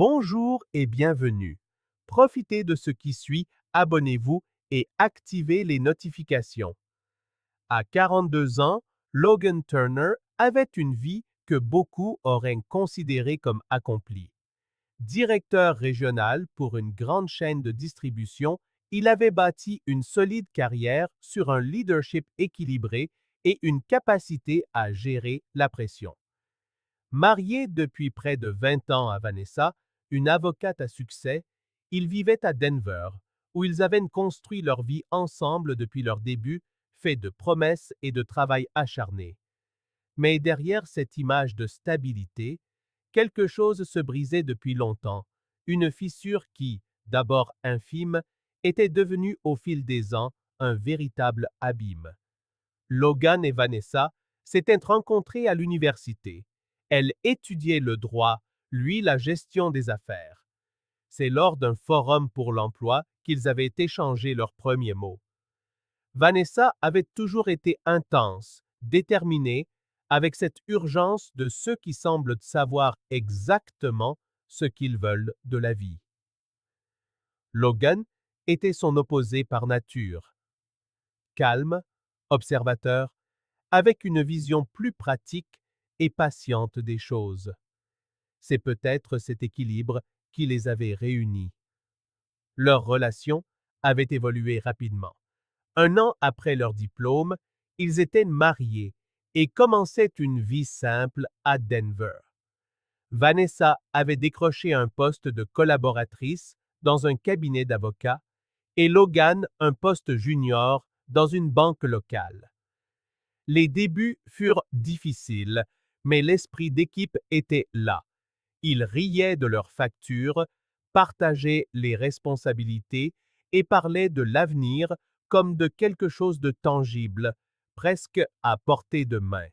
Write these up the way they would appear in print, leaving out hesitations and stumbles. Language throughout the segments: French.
Bonjour et bienvenue. Profitez de ce qui suit, abonnez-vous et activez les notifications. À 42 ans, Logan Turner avait une vie que beaucoup auraient considérée comme accomplie. Directeur régional pour une grande chaîne de distribution, il avait bâti une solide carrière sur un leadership équilibré et une capacité à gérer la pression. Marié depuis près de 20 ans à Vanessa, une avocate à succès, ils vivaient à Denver, où ils avaient construit leur vie ensemble depuis leur début, fait de promesses et de travail acharné. Mais derrière cette image de stabilité, quelque chose se brisait depuis longtemps, une fissure qui, d'abord infime, était devenue au fil des ans un véritable abîme. Logan et Vanessa s'étaient rencontrés à l'université. Elle étudiait le droit, lui la gestion des affaires. C'est lors d'un forum pour l'emploi qu'ils avaient échangé leurs premiers mots. Vanessa avait toujours été intense, déterminée, avec cette urgence de ceux qui semblent savoir exactement ce qu'ils veulent de la vie. Logan était son opposé par nature. Calme, observateur, avec une vision plus pratique et patiente des choses. C'est peut-être cet équilibre qui les avait réunis. Leur relation avait évolué rapidement. 1 an après leur diplôme, ils étaient mariés et commençaient une vie simple à Denver. Vanessa avait décroché un poste de collaboratrice dans un cabinet d'avocats et Logan un poste junior dans une banque locale. Les débuts furent difficiles, mais l'esprit d'équipe était là. Ils riaient de leurs factures, partageaient les responsabilités et parlaient de l'avenir comme de quelque chose de tangible, presque à portée de main.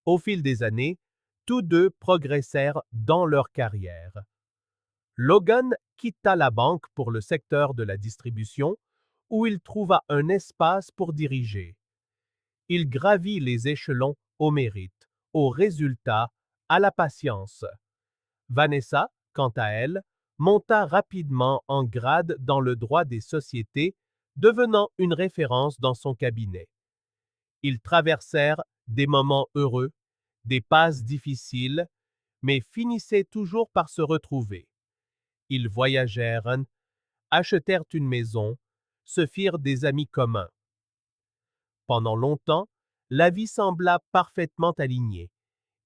Au fil des années, tous deux progressèrent dans leur carrière. Logan quitta la banque pour le secteur de la distribution, où il trouva un espace pour diriger. Il gravit les échelons au mérite, au résultat, à la patience. Vanessa, quant à elle, monta rapidement en grade dans le droit des sociétés, devenant une référence dans son cabinet. Ils traversèrent des moments heureux, des passes difficiles, mais finissaient toujours par se retrouver. Ils voyagèrent, achetèrent une maison, se firent des amis communs. Pendant longtemps, la vie sembla parfaitement alignée.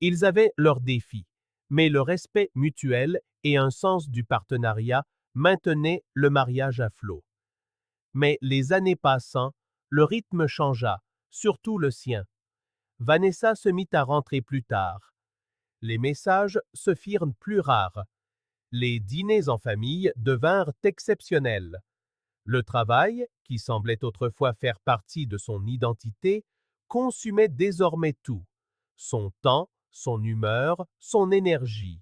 Ils avaient leurs défis, mais le respect mutuel et un sens du partenariat maintenaient le mariage à flot. Mais les années passant, le rythme changea, surtout le sien. Vanessa se mit à rentrer plus tard. Les messages se firent plus rares. Les dîners en famille devinrent exceptionnels. Le travail, qui semblait autrefois faire partie de son identité, consumait désormais tout, son temps, son humeur, son énergie.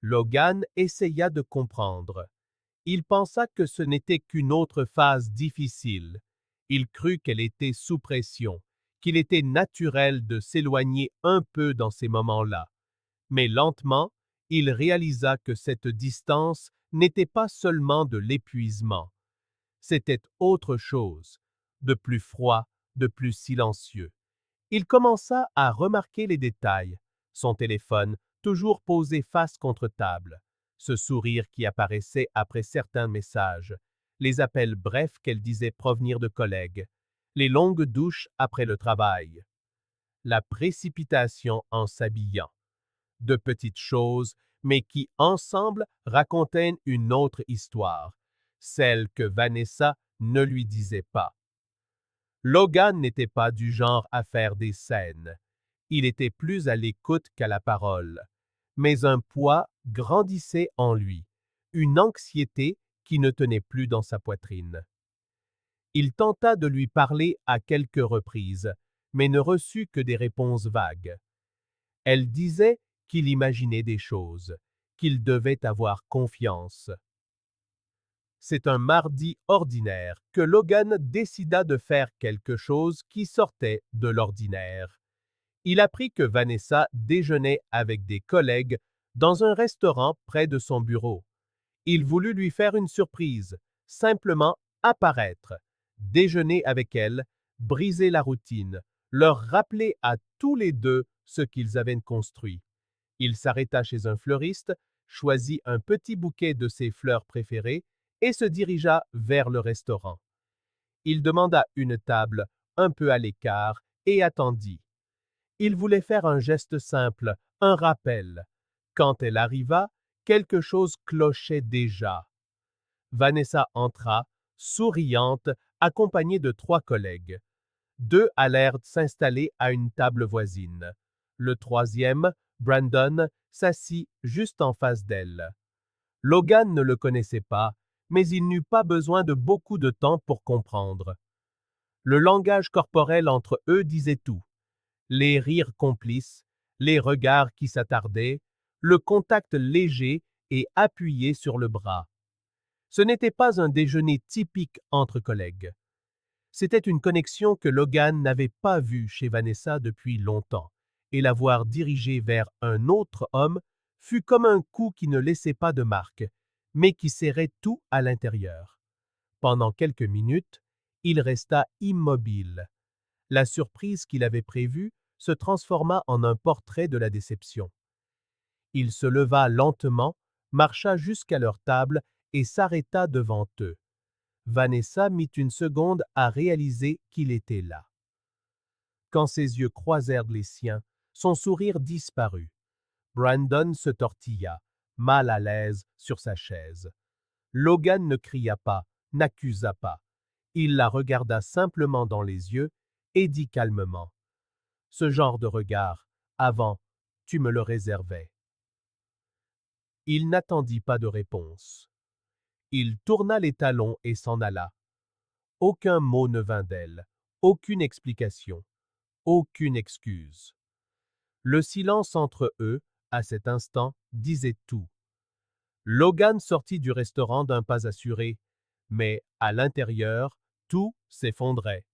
Logan essaya de comprendre. Il pensa que ce n'était qu'une autre phase difficile. Il crut qu'elle était sous pression, qu'il était naturel de s'éloigner un peu dans ces moments-là. Mais lentement, il réalisa que cette distance n'était pas seulement de l'épuisement. C'était autre chose, de plus froid, de plus silencieux. Il commença à remarquer les détails, son téléphone toujours posé face contre table, ce sourire qui apparaissait après certains messages, les appels brefs qu'elle disait provenir de collègues, les longues douches après le travail, la précipitation en s'habillant. De petites choses, mais qui ensemble racontaient une autre histoire, celle que Vanessa ne lui disait pas. Logan n'était pas du genre à faire des scènes. Il était plus à l'écoute qu'à la parole. Mais un poids grandissait en lui, une anxiété qui ne tenait plus dans sa poitrine. Il tenta de lui parler à quelques reprises, mais ne reçut que des réponses vagues. Elle disait qu'il imaginait des choses, qu'il devait avoir confiance. C'est un mardi ordinaire que Logan décida de faire quelque chose qui sortait de l'ordinaire. Il apprit que Vanessa déjeunait avec des collègues dans un restaurant près de son bureau. Il voulut lui faire une surprise, simplement apparaître, déjeuner avec elle, briser la routine, leur rappeler à tous les deux ce qu'ils avaient construit. Il s'arrêta chez un fleuriste, choisit un petit bouquet de ses fleurs préférées et se dirigea vers le restaurant. Il demanda une table un peu à l'écart et attendit. Il voulait faire un geste simple, un rappel. Quand elle arriva, quelque chose clochait déjà. Vanessa entra, souriante, accompagnée de 3 collègues. 2 allèrent s'installer à une table voisine. Le troisième, Brandon, s'assit juste en face d'elle. Logan ne le connaissait pas, mais il n'eut pas besoin de beaucoup de temps pour comprendre. Le langage corporel entre eux disait tout. Les rires complices, les regards qui s'attardaient, le contact léger et appuyé sur le bras. Ce n'était pas un déjeuner typique entre collègues. C'était une connexion que Logan n'avait pas vue chez Vanessa depuis longtemps, et la voir dirigée vers un autre homme fut comme un coup qui ne laissait pas de marque, mais qui serrait tout à l'intérieur. Pendant quelques minutes, il resta immobile. La surprise qu'il avait prévue se transforma en un portrait de la déception. Il se leva lentement, marcha jusqu'à leur table et s'arrêta devant eux. Vanessa mit une seconde à réaliser qu'il était là. Quand ses yeux croisèrent les siens, son sourire disparut. Brandon se tortilla, mal à l'aise sur sa chaise. Logan ne cria pas, n'accusa pas. Il la regarda simplement dans les yeux et dit calmement: « Ce genre de regard, avant, tu me le réservais. » Il n'attendit pas de réponse. Il tourna les talons et s'en alla. Aucun mot ne vint d'elle, aucune explication, aucune excuse. Le silence entre eux, à cet instant, disait tout. Logan sortit du restaurant d'un pas assuré, mais, à l'intérieur, tout s'effondrait.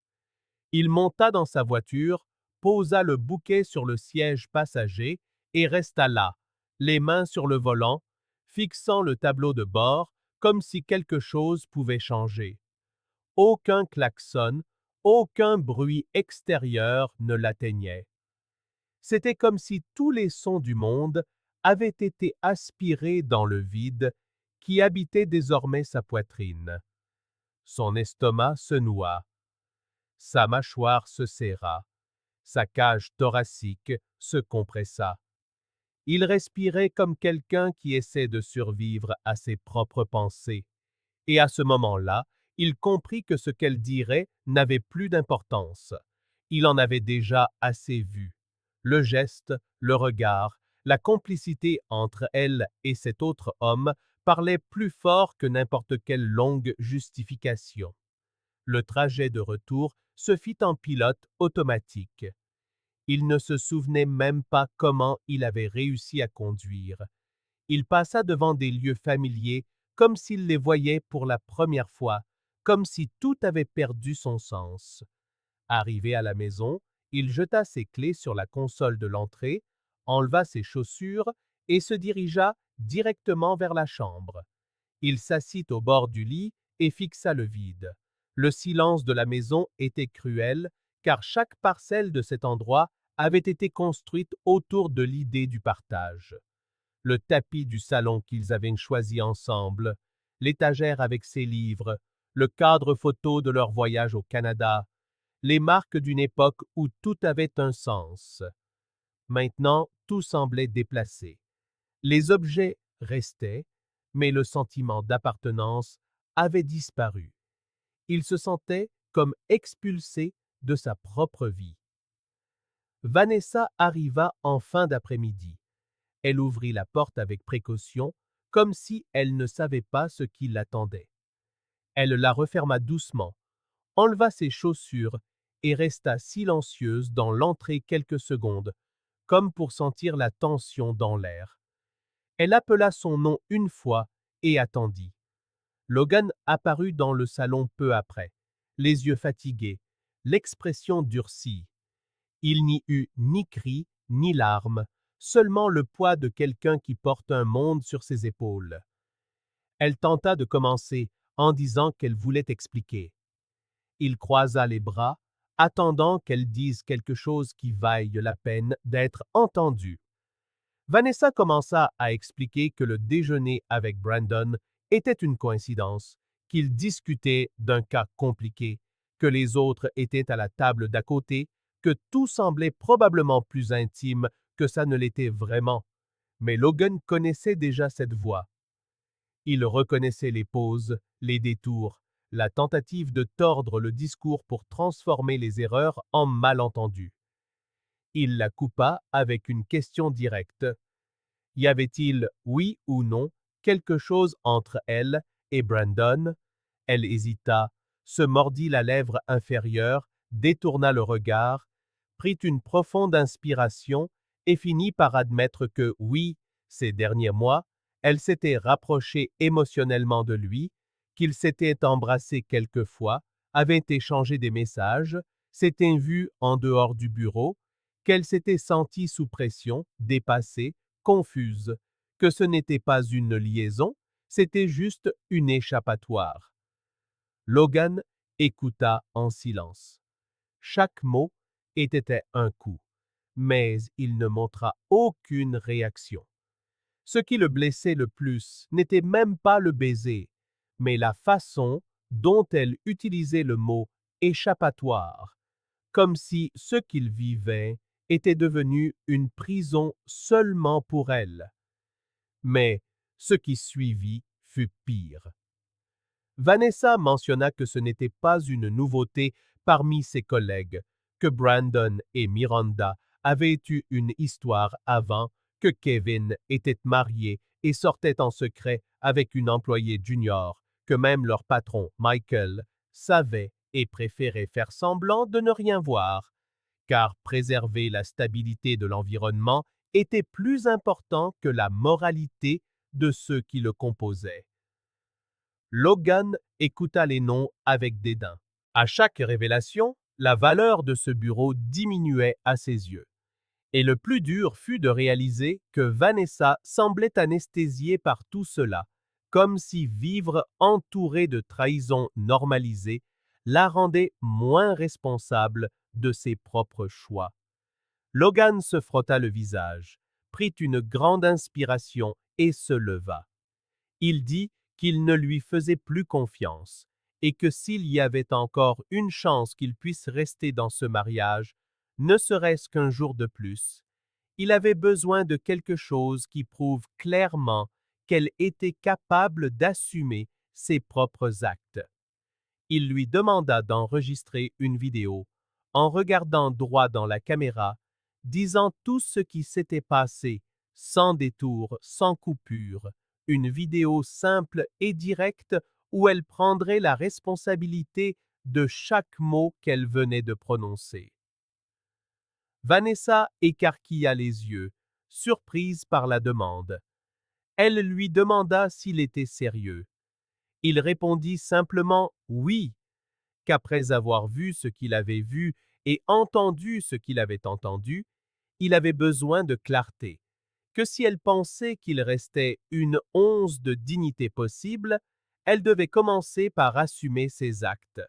Il monta dans sa voiture, posa le bouquet sur le siège passager et resta là, les mains sur le volant, fixant le tableau de bord comme si quelque chose pouvait changer. Aucun klaxon, aucun bruit extérieur ne l'atteignait. C'était comme si tous les sons du monde avaient été aspirés dans le vide qui habitait désormais sa poitrine. Son estomac se noua. Sa mâchoire se serra. Sa cage thoracique se compressa. Il respirait comme quelqu'un qui essaie de survivre à ses propres pensées. Et à ce moment-là, il comprit que ce qu'elle dirait n'avait plus d'importance. Il en avait déjà assez vu. Le geste, le regard, la complicité entre elle et cet autre homme parlaient plus fort que n'importe quelle longue justification. Le trajet de retour se fit en pilote automatique. Il ne se souvenait même pas comment il avait réussi à conduire. Il passa devant des lieux familiers comme s'il les voyait pour la première fois, comme si tout avait perdu son sens. Arrivé à la maison, il jeta ses clés sur la console de l'entrée, enleva ses chaussures et se dirigea directement vers la chambre. Il s'assit au bord du lit et fixa le vide. Le silence de la maison était cruel, car chaque parcelle de cet endroit avait été construite autour de l'idée du partage. Le tapis du salon qu'ils avaient choisi ensemble, l'étagère avec ses livres, le cadre photo de leur voyage au Canada, les marques d'une époque où tout avait un sens. Maintenant, tout semblait déplacé. Les objets restaient, mais le sentiment d'appartenance avait disparu. Il se sentait comme expulsé de sa propre vie. Vanessa arriva en fin d'après-midi. Elle ouvrit la porte avec précaution, comme si elle ne savait pas ce qui l'attendait. Elle la referma doucement, enleva ses chaussures et resta silencieuse dans l'entrée quelques secondes, comme pour sentir la tension dans l'air. Elle appela son nom une fois et attendit. Logan apparut dans le salon peu après, les yeux fatigués, l'expression durcie. Il n'y eut ni cris, ni larmes, seulement le poids de quelqu'un qui porte un monde sur ses épaules. Elle tenta de commencer en disant qu'elle voulait expliquer. Il croisa les bras, attendant qu'elle dise quelque chose qui vaille la peine d'être entendu. Vanessa commença à expliquer que le déjeuner avec Brandon était une coïncidence, qu'ils discutaient d'un cas compliqué, que les autres étaient à la table d'à côté, que tout semblait probablement plus intime que ça ne l'était vraiment. Mais Logan connaissait déjà cette voix. Il reconnaissait les pauses, les détours, la tentative de tordre le discours pour transformer les erreurs en malentendus. Il la coupa avec une question directe. Y avait-il, oui ou non, quelque chose entre elle et Brandon? Elle hésita, se mordit la lèvre inférieure, détourna le regard, prit une profonde inspiration et finit par admettre que, oui, ces derniers mois, elle s'était rapprochée émotionnellement de lui, qu'ils s'étaient embrassés quelquefois, avaient échangé des messages, s'étaient vus en dehors du bureau, qu'elle s'était sentie sous pression, dépassée, confuse, que ce n'était pas une liaison, c'était juste une échappatoire. Logan écouta en silence. Chaque mot était un coup, mais il ne montra aucune réaction. Ce qui le blessait le plus n'était même pas le baiser, mais la façon dont elle utilisait le mot échappatoire, comme si ce qu'il vivait était devenu une prison seulement pour elle. Mais ce qui suivit fut pire. Vanessa mentionna que ce n'était pas une nouveauté parmi ses collègues, que Brandon et Miranda avaient eu une histoire avant, que Kevin était marié et sortait en secret avec une employée junior, que même leur patron, Michael, savait et préférait faire semblant de ne rien voir, car préserver la stabilité de l'environnement était plus important que la moralité de ceux qui le composaient. Logan écouta les noms avec dédain. À chaque révélation, la valeur de ce bureau diminuait à ses yeux. Et le plus dur fut de réaliser que Vanessa semblait anesthésiée par tout cela, comme si vivre entourée de trahisons normalisées la rendait moins responsable de ses propres choix. Logan se frotta le visage, prit une grande inspiration et se leva. Il dit qu'il ne lui faisait plus confiance et que s'il y avait encore une chance qu'il puisse rester dans ce mariage, ne serait-ce qu'un jour de plus, il avait besoin de quelque chose qui prouve clairement qu'elle était capable d'assumer ses propres actes. Il lui demanda d'enregistrer une vidéo en regardant droit dans la caméra, disant tout ce qui s'était passé, sans détour, sans coupure, une vidéo simple et directe où elle prendrait la responsabilité de chaque mot qu'elle venait de prononcer. Vanessa écarquilla les yeux, surprise par la demande. Elle lui demanda s'il était sérieux. Il répondit simplement oui, qu'après avoir vu ce qu'il avait vu et entendu ce qu'il avait entendu, il avait besoin de clarté, que si elle pensait qu'il restait une once de dignité possible, elle devait commencer par assumer ses actes.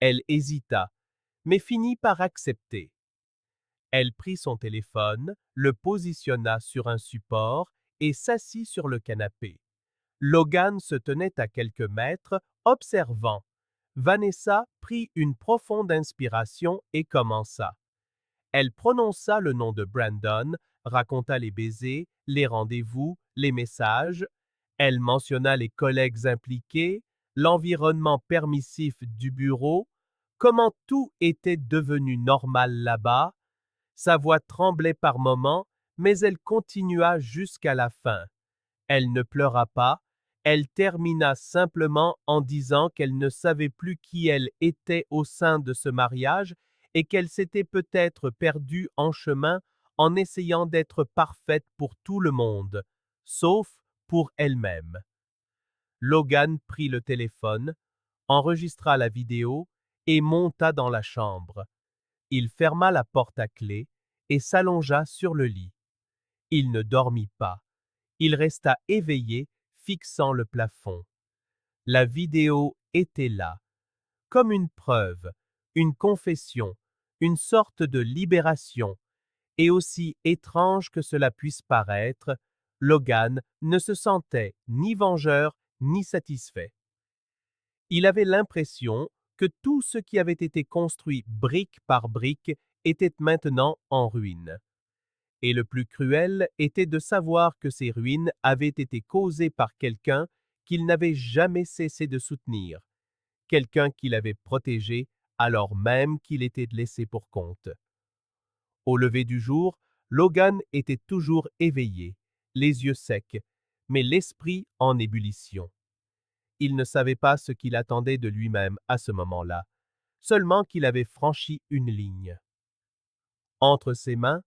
Elle hésita, mais finit par accepter. Elle prit son téléphone, le positionna sur un support et s'assit sur le canapé. Logan se tenait à quelques mètres, observant. Vanessa prit une profonde inspiration et commença. Elle prononça le nom de Brandon, raconta les baisers, les rendez-vous, les messages. Elle mentionna les collègues impliqués, l'environnement permissif du bureau, comment tout était devenu normal là-bas. Sa voix tremblait par moments, mais elle continua jusqu'à la fin. Elle ne pleura pas, elle termina simplement en disant qu'elle ne savait plus qui elle était au sein de ce mariage et qu'elle s'était peut-être perdue en chemin en essayant d'être parfaite pour tout le monde, sauf pour elle-même. Logan prit le téléphone, enregistra la vidéo et monta dans la chambre. Il ferma la porte à clé et s'allongea sur le lit. Il ne dormit pas. Il resta éveillé, fixant le plafond. La vidéo était là, comme une preuve, une confession, une sorte de libération. Et aussi étrange que cela puisse paraître, Logan ne se sentait ni vengeur ni satisfait. Il avait l'impression que tout ce qui avait été construit brique par brique était maintenant en ruine. Et le plus cruel était de savoir que ces ruines avaient été causées par quelqu'un qu'il n'avait jamais cessé de soutenir, quelqu'un qu'il avait protégé alors même qu'il était laissé pour compte. Au lever du jour, Logan était toujours éveillé, les yeux secs, mais l'esprit en ébullition. Il ne savait pas ce qu'il attendait de lui-même à ce moment-là, seulement qu'il avait franchi une ligne. Entre ses mains,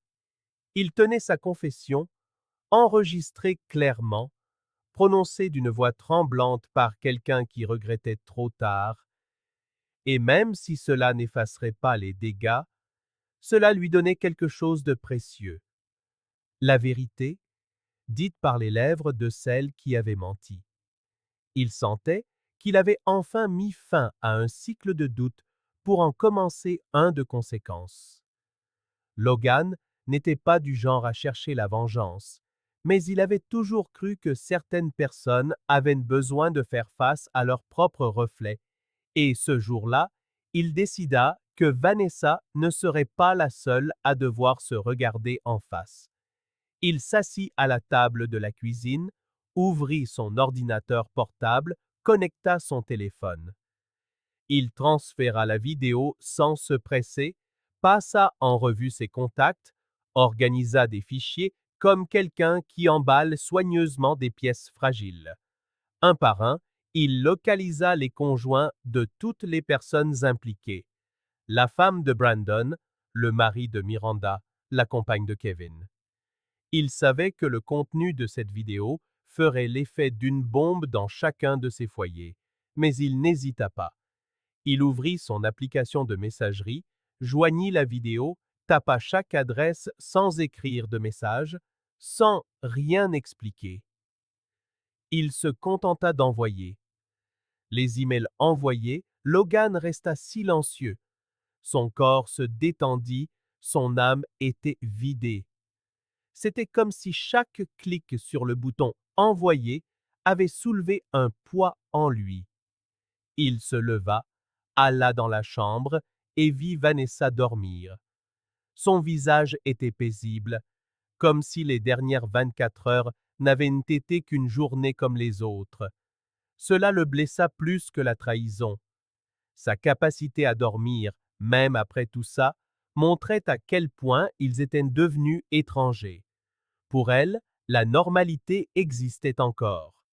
il tenait sa confession, enregistrée clairement, prononcée d'une voix tremblante par quelqu'un qui regrettait trop tard, et même si cela n'effacerait pas les dégâts, cela lui donnait quelque chose de précieux. La vérité, dite par les lèvres de celle qui avait menti. Il sentait qu'il avait enfin mis fin à un cycle de doute pour en commencer un de conséquence. Logan n'était pas du genre à chercher la vengeance, mais il avait toujours cru que certaines personnes avaient besoin de faire face à leurs propres reflets, et ce jour-là, il décida que Vanessa ne serait pas la seule à devoir se regarder en face. Il s'assit à la table de la cuisine, ouvrit son ordinateur portable, connecta son téléphone. Il transféra la vidéo sans se presser, passa en revue ses contacts, organisa des fichiers comme quelqu'un qui emballe soigneusement des pièces fragiles. Un par un, il localisa les conjoints de toutes les personnes impliquées. La femme de Brandon, le mari de Miranda, la compagne de Kevin. Il savait que le contenu de cette vidéo ferait l'effet d'une bombe dans chacun de ses foyers, mais il n'hésita pas. Il ouvrit son application de messagerie, joignit la vidéo, tapa chaque adresse sans écrire de message, sans rien expliquer. Il se contenta d'envoyer. Les emails envoyés, Logan resta silencieux. Son corps se détendit, son âme était vidée. C'était comme si chaque clic sur le bouton Envoyer avait soulevé un poids en lui. Il se leva, alla dans la chambre et vit Vanessa dormir. Son visage était paisible, comme si les dernières 24 heures n'avaient été qu'une journée comme les autres. Cela le blessa plus que la trahison. Sa capacité à dormir, même après tout ça, montrait à quel point ils étaient devenus étrangers. Pour elle, la normalité existait encore.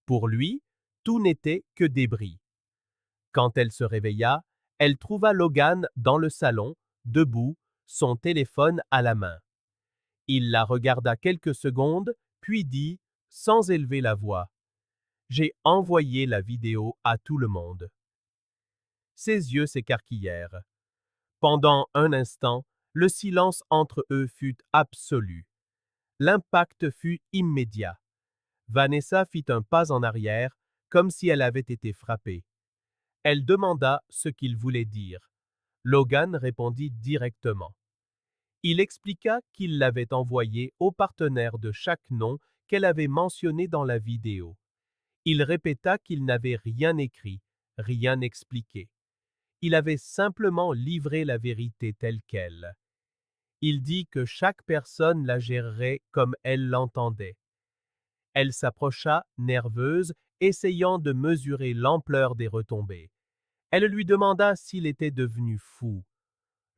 Pour lui, tout n'était que débris. Quand elle se réveilla, elle trouva Logan dans le salon, debout, son téléphone à la main. Il la regarda quelques secondes, puis dit, sans élever la voix, J'ai envoyé la vidéo à tout le monde. Ses yeux s'écarquillèrent. Pendant un instant, le silence entre eux fut absolu. L'impact fut immédiat. Vanessa fit un pas en arrière, comme si elle avait été frappée. Elle demanda ce qu'il voulait dire. Logan répondit directement. Il expliqua qu'il l'avait envoyé au partenaire de chaque nom qu'elle avait mentionné dans la vidéo. Il répéta qu'il n'avait rien écrit, rien expliqué. Il avait simplement livré la vérité telle qu'elle. Il dit que chaque personne la gérerait comme elle l'entendait. Elle s'approcha, nerveuse, essayant de mesurer l'ampleur des retombées. Elle lui demanda s'il était devenu fou.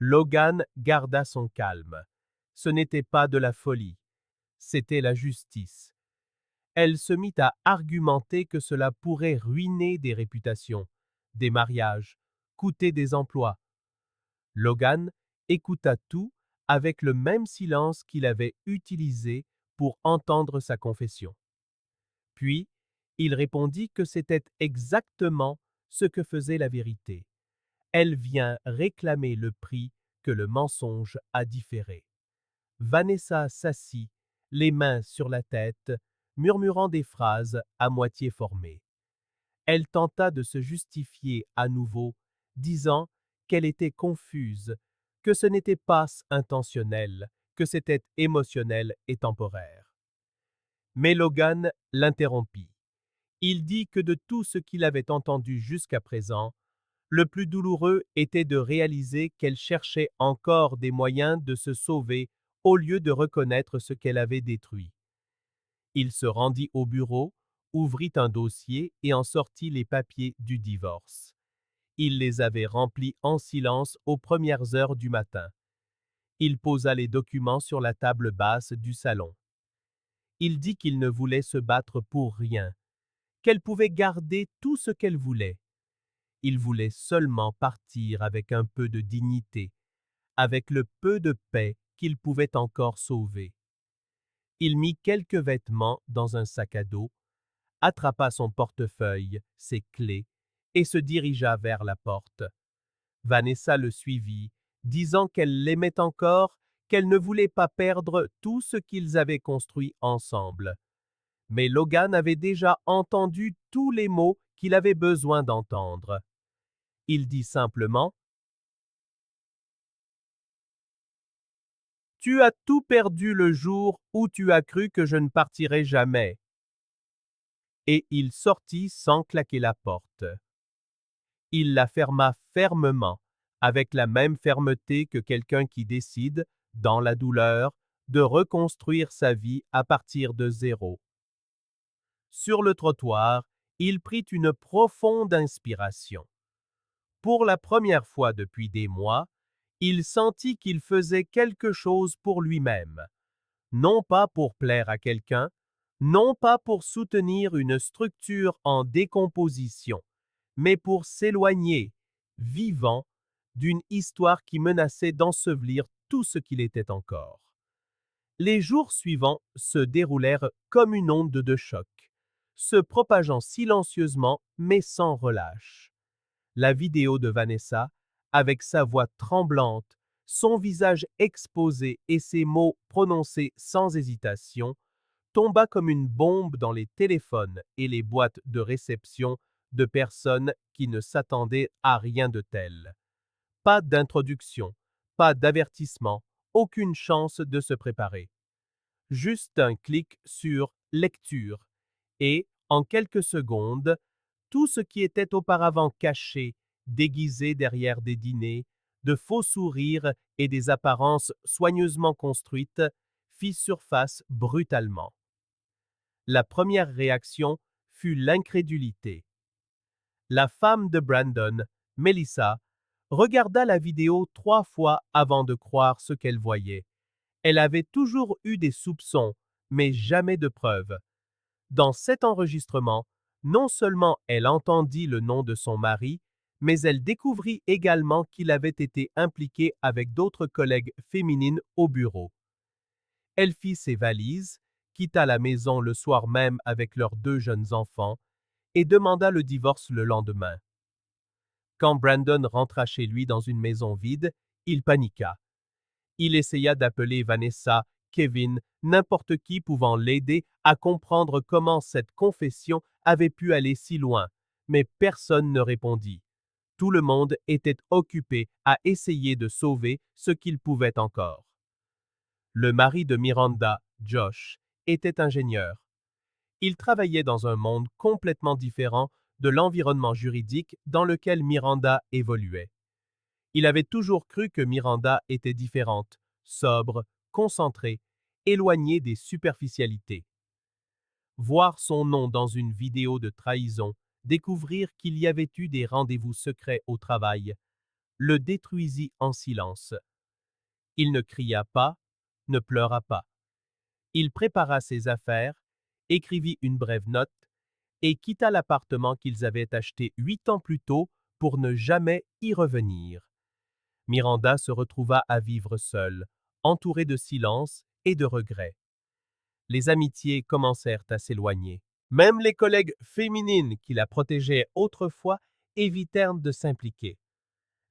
Logan garda son calme. Ce n'était pas de la folie, c'était la justice. Elle se mit à argumenter que cela pourrait ruiner des réputations, des mariages, coûter des emplois. Logan écouta tout avec le même silence qu'il avait utilisé pour entendre sa confession. Puis, il répondit que c'était exactement ce que faisait la vérité. Elle vient réclamer le prix que le mensonge a différé. Vanessa s'assit, les mains sur la tête, murmurant des phrases à moitié formées. Elle tenta de se justifier à nouveau, disant qu'elle était confuse, que ce n'était pas intentionnel, que c'était émotionnel et temporaire. Mais Logan l'interrompit. Il dit que de tout ce qu'il avait entendu jusqu'à présent, le plus douloureux était de réaliser qu'elle cherchait encore des moyens de se sauver au lieu de reconnaître ce qu'elle avait détruit. Il se rendit au bureau, ouvrit un dossier et en sortit les papiers du divorce. Il les avait remplis en silence aux premières heures du matin. Il posa les documents sur la table basse du salon. Il dit qu'il ne voulait se battre pour rien, qu'elle pouvait garder tout ce qu'elle voulait. Il voulait seulement partir avec un peu de dignité, avec le peu de paix qu'il pouvait encore sauver. Il mit quelques vêtements dans un sac à dos, attrapa son portefeuille, ses clés, et se dirigea vers la porte. Vanessa le suivit, disant qu'elle l'aimait encore, qu'elle ne voulait pas perdre tout ce qu'ils avaient construit ensemble. Mais Logan avait déjà entendu tous les mots qu'il avait besoin d'entendre. Il dit simplement « Tu as tout perdu le jour où tu as cru que je ne partirais jamais. » Et il sortit sans claquer la porte. Il la ferma fermement, avec la même fermeté que quelqu'un qui décide, dans la douleur, de reconstruire sa vie à partir de zéro. Sur le trottoir, il prit une profonde inspiration. Pour la première fois depuis des mois, il sentit qu'il faisait quelque chose pour lui-même, non pas pour plaire à quelqu'un, non pas pour soutenir une structure en décomposition, mais pour s'éloigner, vivant, d'une histoire qui menaçait d'ensevelir tout ce qu'il était encore. Les jours suivants se déroulèrent comme une onde de choc, se propageant silencieusement mais sans relâche. La vidéo de Vanessa, avec sa voix tremblante, son visage exposé et ses mots prononcés sans hésitation, tomba comme une bombe dans les téléphones et les boîtes de réception de personnes qui ne s'attendaient à rien de tel. Pas d'introduction, pas d'avertissement, aucune chance de se préparer. Juste un clic sur Lecture et, en quelques secondes, tout ce qui était auparavant caché, déguisé derrière des dîners, de faux sourires et des apparences soigneusement construites, fit surface brutalement. La première réaction fut l'incrédulité. La femme de Brandon, Melissa, regarda la vidéo 3 fois avant de croire ce qu'elle voyait. Elle avait toujours eu des soupçons, mais jamais de preuves. Dans cet enregistrement, non seulement elle entendit le nom de son mari, mais elle découvrit également qu'il avait été impliqué avec d'autres collègues féminines au bureau. Elle fit ses valises, quitta la maison le soir même avec leurs 2 jeunes enfants et demanda le divorce le lendemain. Quand Brandon rentra chez lui dans une maison vide, il paniqua. Il essaya d'appeler Vanessa, Kevin, n'importe qui pouvant l'aider à comprendre comment cette confession avait pu aller si loin, mais personne ne répondit. Tout le monde était occupé à essayer de sauver ce qu'il pouvait encore. Le mari de Miranda, Josh, était ingénieur. Il travaillait dans un monde complètement différent de l'environnement juridique dans lequel Miranda évoluait. Il avait toujours cru que Miranda était différente, sobre, concentrée, éloignée des superficialités. Voir son nom dans une vidéo de trahison, découvrir qu'il y avait eu des rendez-vous secrets au travail, le détruisit en silence. Il ne cria pas, ne pleura pas. Il prépara ses affaires, écrivit une brève note et quitta l'appartement qu'ils avaient acheté 8 ans plus tôt pour ne jamais y revenir. Miranda se retrouva à vivre seule, entourée de silence et de regrets. Les amitiés commencèrent à s'éloigner. Même les collègues féminines qui la protégeaient autrefois évitèrent de s'impliquer.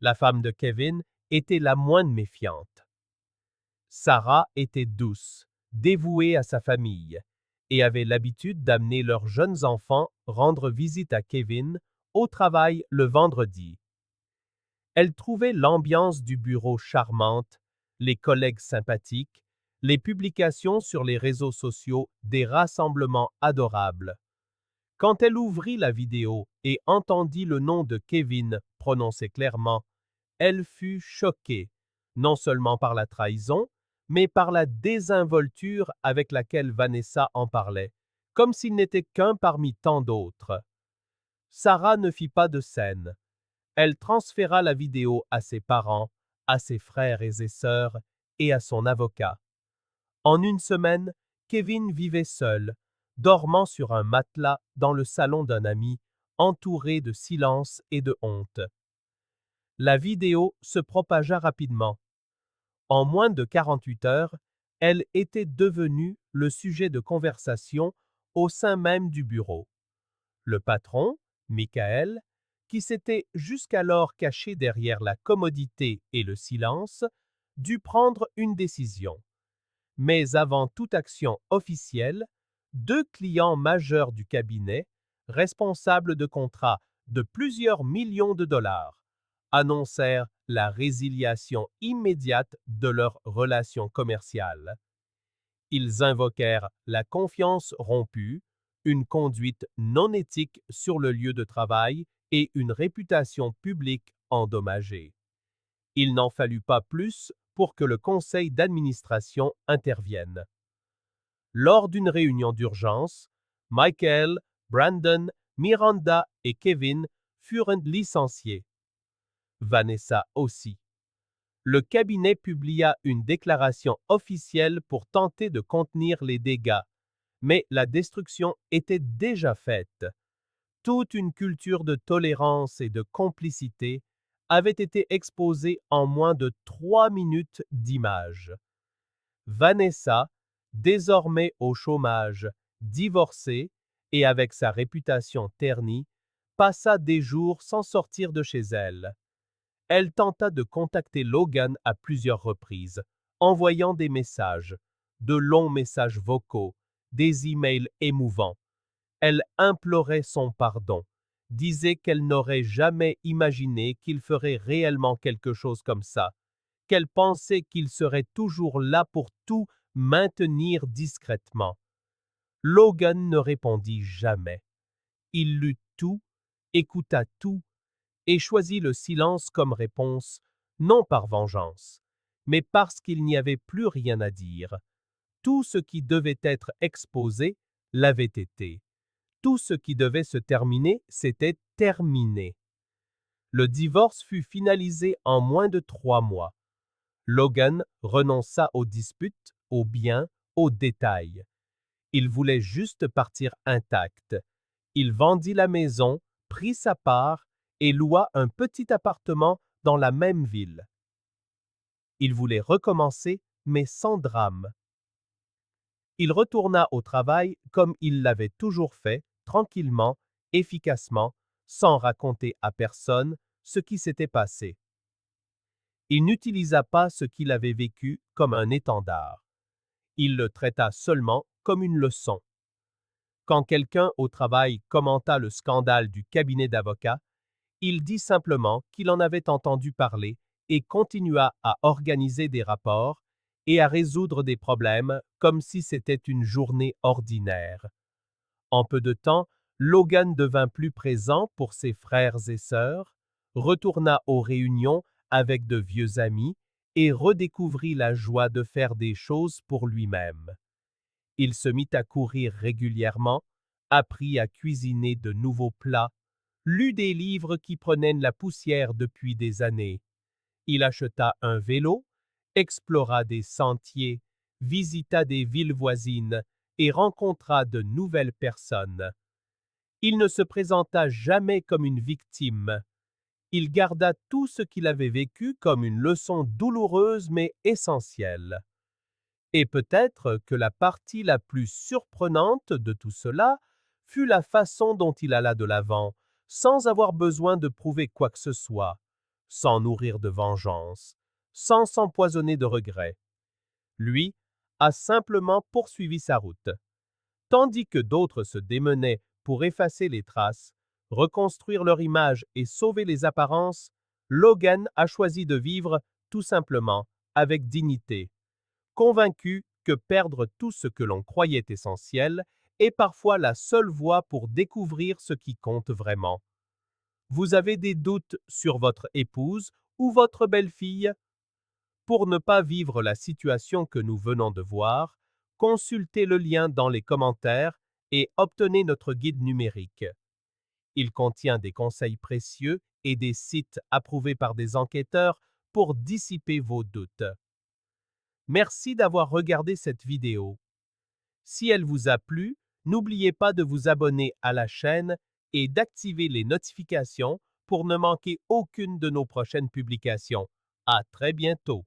La femme de Kevin était la moins méfiante. Sarah était douce, dévouée à sa famille, et avait l'habitude d'amener leurs jeunes enfants rendre visite à Kevin au travail le vendredi. Elle trouvait l'ambiance du bureau charmante, les collègues sympathiques, les publications sur les réseaux sociaux des rassemblements adorables. Quand elle ouvrit la vidéo et entendit le nom de Kevin prononcé clairement, elle fut choquée, non seulement par la trahison, mais par la désinvolture avec laquelle Vanessa en parlait, comme s'il n'était qu'un parmi tant d'autres. Sarah ne fit pas de scène. Elle transféra la vidéo à ses parents, à ses frères et ses sœurs et à son avocat. En une semaine, Kevin vivait seul, dormant sur un matelas dans le salon d'un ami, entouré de silence et de honte. La vidéo se propagea rapidement. En moins de 48 heures, elle était devenue le sujet de conversation au sein même du bureau. Le patron, Michael, qui s'était jusqu'alors caché derrière la commodité et le silence, dut prendre une décision. Mais avant toute action officielle, deux clients majeurs du cabinet, responsables de contrats de plusieurs millions de dollars, annoncèrent la résiliation immédiate de leur relation commerciale. Ils invoquèrent la confiance rompue, une conduite non éthique sur le lieu de travail et une réputation publique endommagée. Il n'en fallut pas plus pour que le conseil d'administration intervienne. Lors d'une réunion d'urgence, Michael, Brandon, Miranda et Kevin furent licenciés. Vanessa aussi. Le cabinet publia une déclaration officielle pour tenter de contenir les dégâts, mais la destruction était déjà faite. Toute une culture de tolérance et de complicité avait été exposée en moins de 3 minutes d'images. Vanessa, désormais au chômage, divorcée et avec sa réputation ternie, passa des jours sans sortir de chez elle. Elle tenta de contacter Logan à plusieurs reprises, envoyant des messages, de longs messages vocaux, des emails émouvants. Elle implorait son pardon, disait qu'elle n'aurait jamais imaginé qu'il ferait réellement quelque chose comme ça, qu'elle pensait qu'il serait toujours là pour tout maintenir discrètement. Logan ne répondit jamais. Il lut tout, écouta tout, et choisit le silence comme réponse, non par vengeance, mais parce qu'il n'y avait plus rien à dire. Tout ce qui devait être exposé l'avait été. Tout ce qui devait se terminer s'était terminé. Le divorce fut finalisé en moins de 3 mois. Logan renonça aux disputes, aux biens, aux détails. Il voulait juste partir intact. Il vendit la maison, prit sa part et loua un petit appartement dans la même ville. Il voulait recommencer, mais sans drame. Il retourna au travail comme il l'avait toujours fait, tranquillement, efficacement, sans raconter à personne ce qui s'était passé. Il n'utilisa pas ce qu'il avait vécu comme un étendard. Il le traita seulement comme une leçon. Quand quelqu'un au travail commenta le scandale du cabinet d'avocats, il dit simplement qu'il en avait entendu parler et continua à organiser des rapports et à résoudre des problèmes comme si c'était une journée ordinaire. En peu de temps, Logan devint plus présent pour ses frères et sœurs, retourna aux réunions avec de vieux amis et redécouvrit la joie de faire des choses pour lui-même. Il se mit à courir régulièrement, apprit à cuisiner de nouveaux plats, lut des livres qui prenaient la poussière depuis des années. Il acheta un vélo, explora des sentiers, visita des villes voisines et rencontra de nouvelles personnes. Il ne se présenta jamais comme une victime. Il garda tout ce qu'il avait vécu comme une leçon douloureuse mais essentielle. Et peut-être que la partie la plus surprenante de tout cela fut la façon dont il alla de l'avant, sans avoir besoin de prouver quoi que ce soit, sans nourrir de vengeance, sans s'empoisonner de regrets. Lui a simplement poursuivi sa route. Tandis que d'autres se démenaient pour effacer les traces, reconstruire leur image et sauver les apparences, Logan a choisi de vivre tout simplement avec dignité, convaincu que perdre tout ce que l'on croyait essentiel est parfois la seule voie pour découvrir ce qui compte vraiment. Vous avez des doutes sur votre épouse ou votre belle-fille? Pour ne pas vivre la situation que nous venons de voir, consultez le lien dans les commentaires et obtenez notre guide numérique. Il contient des conseils précieux et des sites approuvés par des enquêteurs pour dissiper vos doutes. Merci d'avoir regardé cette vidéo. Si elle vous a plu, n'oubliez pas de vous abonner à la chaîne et d'activer les notifications pour ne manquer aucune de nos prochaines publications. À très bientôt!